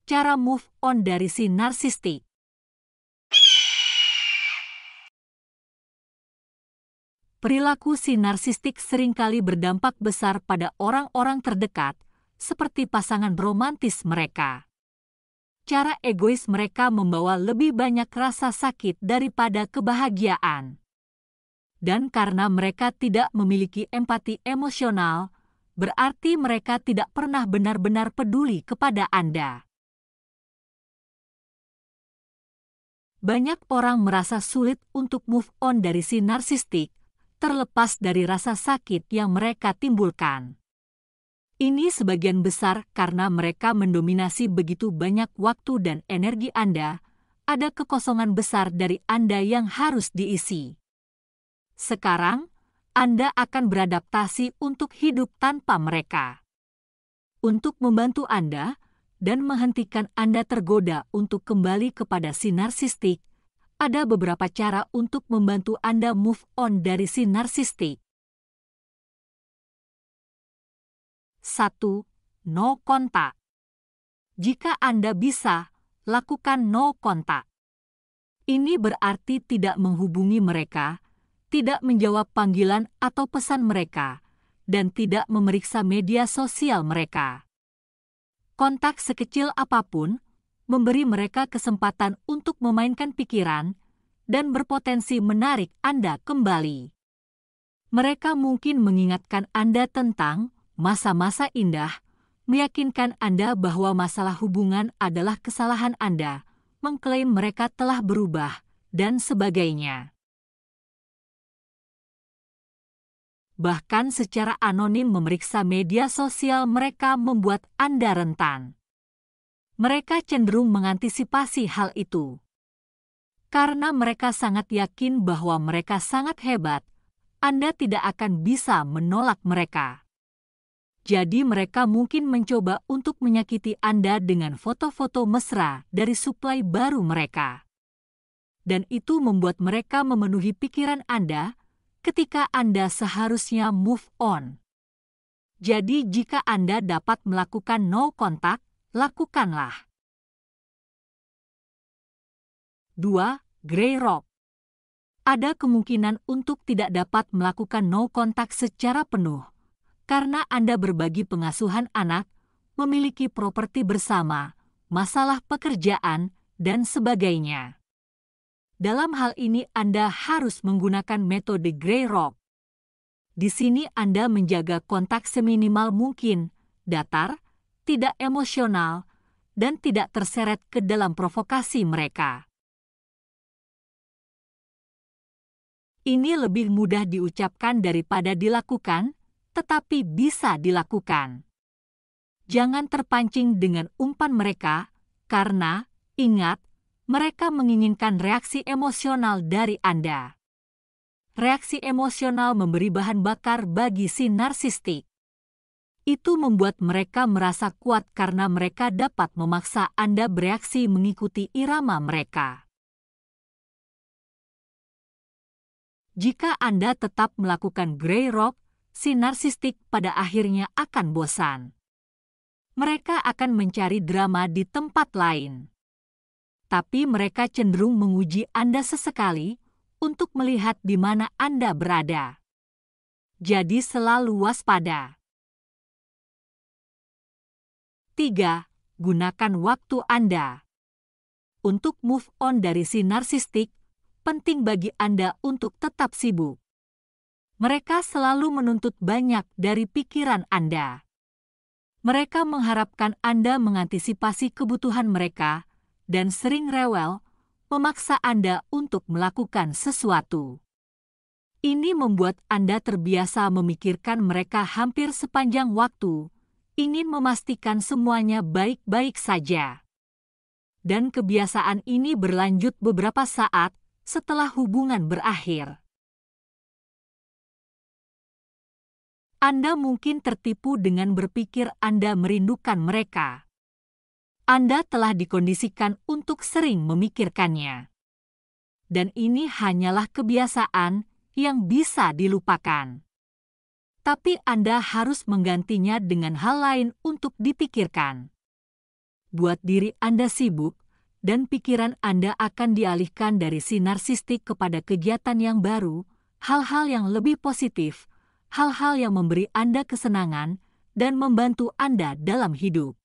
Cara move on dari si narsistik. Perilaku si narsistik seringkali berdampak besar pada orang-orang terdekat, seperti pasangan romantis mereka. Cara egois mereka membawa lebih banyak rasa sakit daripada kebahagiaan. Dan karena mereka tidak memiliki empati emosional, berarti mereka tidak pernah benar-benar peduli kepada Anda. Banyak orang merasa sulit untuk move on dari si narsistik, terlepas dari rasa sakit yang mereka timbulkan. Ini sebagian besar karena mereka mendominasi begitu banyak waktu dan energi Anda, ada kekosongan besar dari Anda yang harus diisi. Sekarang, Anda akan beradaptasi untuk hidup tanpa mereka. Untuk membantu Anda dan menghentikan Anda tergoda untuk kembali kepada si narsistik, ada beberapa cara untuk membantu Anda move on dari si narsistik. 1. No kontak. Jika Anda bisa, lakukan no kontak. Ini berarti tidak menghubungi mereka, tidak menjawab panggilan atau pesan mereka, dan tidak memeriksa media sosial mereka. Kontak sekecil apapun memberi mereka kesempatan untuk memainkan pikiran dan berpotensi menarik Anda kembali. Mereka mungkin mengingatkan Anda tentang masa-masa indah, meyakinkan Anda bahwa masalah hubungan adalah kesalahan Anda, mengklaim mereka telah berubah, dan sebagainya. Bahkan secara anonim memeriksa media sosial mereka membuat Anda rentan. Mereka cenderung mengantisipasi hal itu. Karena mereka sangat yakin bahwa mereka sangat hebat, Anda tidak akan bisa menolak mereka. Jadi mereka mungkin mencoba untuk menyakiti Anda dengan foto-foto mesra dari suplai baru mereka. Dan itu membuat mereka memenuhi pikiran Anda ketika Anda seharusnya move on. Jadi jika Anda dapat melakukan no kontak, lakukanlah. 2. Grey Rock. Ada kemungkinan untuk tidak dapat melakukan no kontak secara penuh, karena Anda berbagi pengasuhan anak, memiliki properti bersama, masalah pekerjaan, dan sebagainya. Dalam hal ini Anda harus menggunakan metode Grey Rock. Di sini Anda menjaga kontak seminimal mungkin, datar, tidak emosional, dan tidak terseret ke dalam provokasi mereka. Ini lebih mudah diucapkan daripada dilakukan, tetapi bisa dilakukan. Jangan terpancing dengan umpan mereka, karena, ingat, mereka menginginkan reaksi emosional dari Anda. Reaksi emosional memberi bahan bakar bagi si narsistik. Itu membuat mereka merasa kuat karena mereka dapat memaksa Anda bereaksi mengikuti irama mereka. Jika Anda tetap melakukan Grey Rock, si narsistik pada akhirnya akan bosan. Mereka akan mencari drama di tempat lain. Tapi mereka cenderung menguji Anda sesekali untuk melihat di mana Anda berada. Jadi selalu waspada. 3. Gunakan waktu Anda. Untuk move on dari si narsistik, penting bagi Anda untuk tetap sibuk. Mereka selalu menuntut banyak dari pikiran Anda. Mereka mengharapkan Anda mengantisipasi kebutuhan mereka dan sering rewel, memaksa Anda untuk melakukan sesuatu. Ini membuat Anda terbiasa memikirkan mereka hampir sepanjang waktu, ingin memastikan semuanya baik-baik saja. Dan kebiasaan ini berlanjut beberapa saat setelah hubungan berakhir. Anda mungkin tertipu dengan berpikir Anda merindukan mereka. Anda telah dikondisikan untuk sering memikirkannya. Dan ini hanyalah kebiasaan yang bisa dilupakan. Tapi Anda harus menggantinya dengan hal lain untuk dipikirkan. buat diri Anda sibuk, dan pikiran Anda akan dialihkan dari si narsistik kepada kegiatan yang baru, hal-hal yang lebih positif, hal-hal yang memberi Anda kesenangan, dan membantu Anda dalam hidup.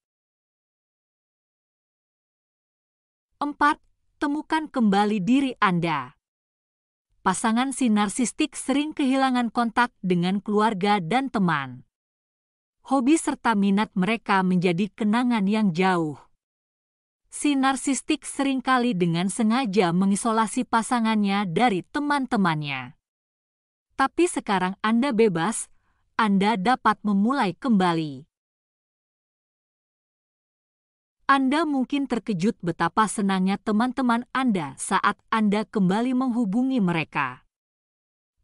4. Temukan kembali diri Anda. Pasangan si narsistik sering kehilangan kontak dengan keluarga dan teman. Hobi serta minat mereka menjadi kenangan yang jauh. Si narsistik seringkali dengan sengaja mengisolasi pasangannya dari teman-temannya. Tapi sekarang Anda bebas, Anda dapat memulai kembali. Anda mungkin terkejut betapa senangnya teman-teman Anda saat Anda kembali menghubungi mereka.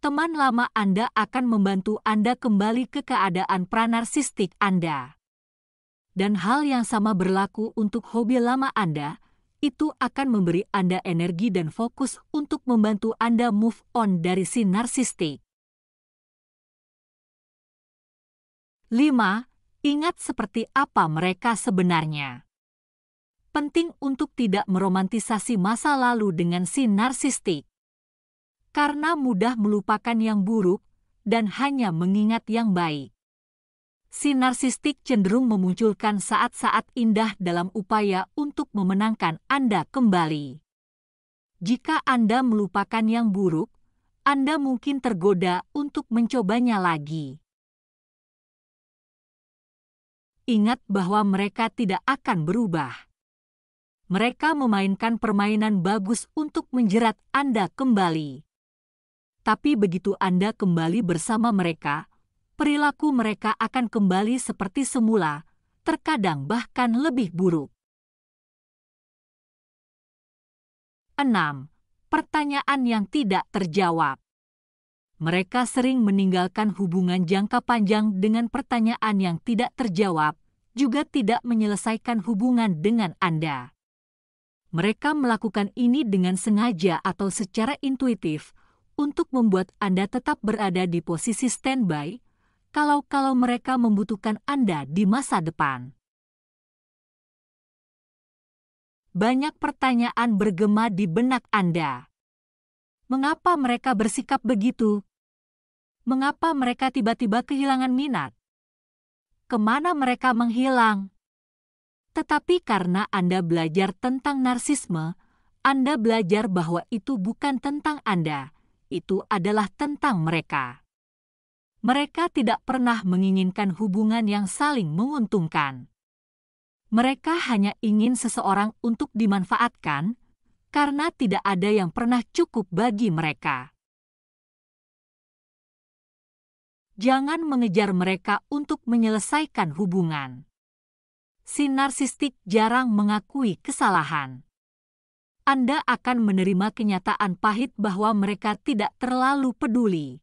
Teman lama Anda akan membantu Anda kembali ke keadaan pranarsistik Anda. Dan hal yang sama berlaku untuk hobi lama Anda, itu akan memberi Anda energi dan fokus untuk membantu Anda move on dari si narsistik. 5. Ingat seperti apa mereka sebenarnya. Penting untuk tidak meromantisasi masa lalu dengan si narsistik. Karena mudah melupakan yang buruk dan hanya mengingat yang baik. Si narsistik cenderung memunculkan saat-saat indah dalam upaya untuk memenangkan Anda kembali. Jika Anda melupakan yang buruk, Anda mungkin tergoda untuk mencobanya lagi. Ingat bahwa mereka tidak akan berubah. Mereka memainkan permainan bagus untuk menjerat Anda kembali. Tapi begitu Anda kembali bersama mereka, perilaku mereka akan kembali seperti semula, terkadang bahkan lebih buruk. 6. Pertanyaan yang tidak terjawab. Mereka sering meninggalkan hubungan jangka panjang dengan pertanyaan yang tidak terjawab, juga tidak menyelesaikan hubungan dengan Anda. Mereka melakukan ini dengan sengaja atau secara intuitif untuk membuat Anda tetap berada di posisi standby kalau mereka membutuhkan Anda di masa depan. Banyak pertanyaan bergema di benak Anda. Mengapa mereka bersikap begitu? Mengapa mereka tiba-tiba kehilangan minat? Kemana mereka menghilang? Tetapi karena Anda belajar tentang narsisme, Anda belajar bahwa itu bukan tentang Anda, itu adalah tentang mereka. Mereka tidak pernah menginginkan hubungan yang saling menguntungkan. Mereka hanya ingin seseorang untuk dimanfaatkan, karena tidak ada yang pernah cukup bagi mereka. Jangan mengejar mereka untuk menyelesaikan hubungan. Si narsistik jarang mengakui kesalahan. Anda akan menerima kenyataan pahit bahwa mereka tidak terlalu peduli.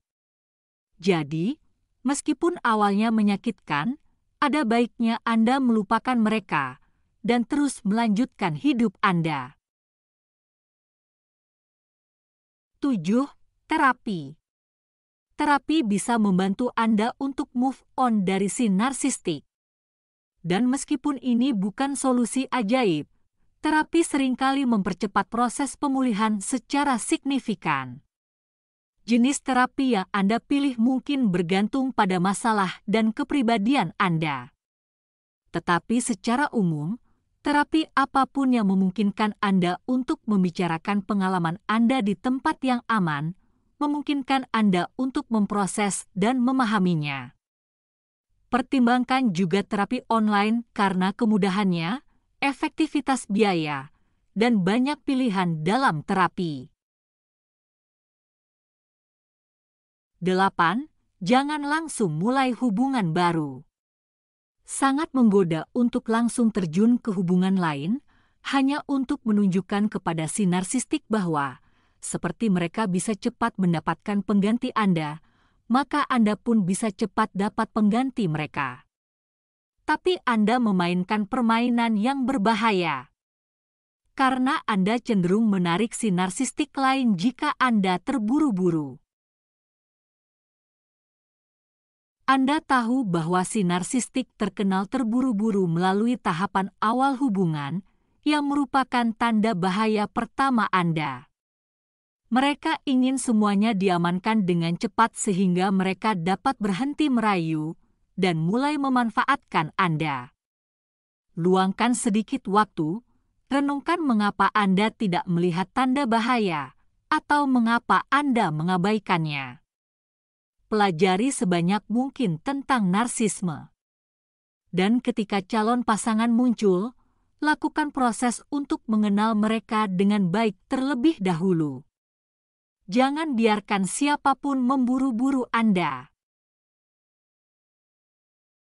Jadi, meskipun awalnya menyakitkan, ada baiknya Anda melupakan mereka dan terus melanjutkan hidup Anda. 7. Terapi. Terapi bisa membantu Anda untuk move on dari si narsistik. Dan meskipun ini bukan solusi ajaib, terapi seringkali mempercepat proses pemulihan secara signifikan. Jenis terapi yang Anda pilih mungkin bergantung pada masalah dan kepribadian Anda. Tetapi secara umum, terapi apapun yang memungkinkan Anda untuk membicarakan pengalaman Anda di tempat yang aman, memungkinkan Anda untuk memproses dan memahaminya. Pertimbangkan juga terapi online karena kemudahannya, efektivitas biaya, dan banyak pilihan dalam terapi. 8. Jangan langsung mulai hubungan baru. Sangat menggoda untuk langsung terjun ke hubungan lain hanya untuk menunjukkan kepada si narsistik bahwa, seperti mereka bisa cepat mendapatkan pengganti Anda, maka Anda pun bisa cepat dapat pengganti mereka. Tapi Anda memainkan permainan yang berbahaya. Karena Anda cenderung menarik si narsistik lain jika Anda terburu-buru. Anda tahu bahwa si narsistik terkenal terburu-buru melalui tahapan awal hubungan yang merupakan tanda bahaya pertama Anda. Mereka ingin semuanya diamankan dengan cepat sehingga mereka dapat berhenti merayu dan mulai memanfaatkan Anda. Luangkan sedikit waktu, renungkan mengapa Anda tidak melihat tanda bahaya atau mengapa Anda mengabaikannya. Pelajari sebanyak mungkin tentang narsisme. Dan ketika calon pasangan muncul, lakukan proses untuk mengenal mereka dengan baik terlebih dahulu. Jangan biarkan siapapun memburu-buru Anda.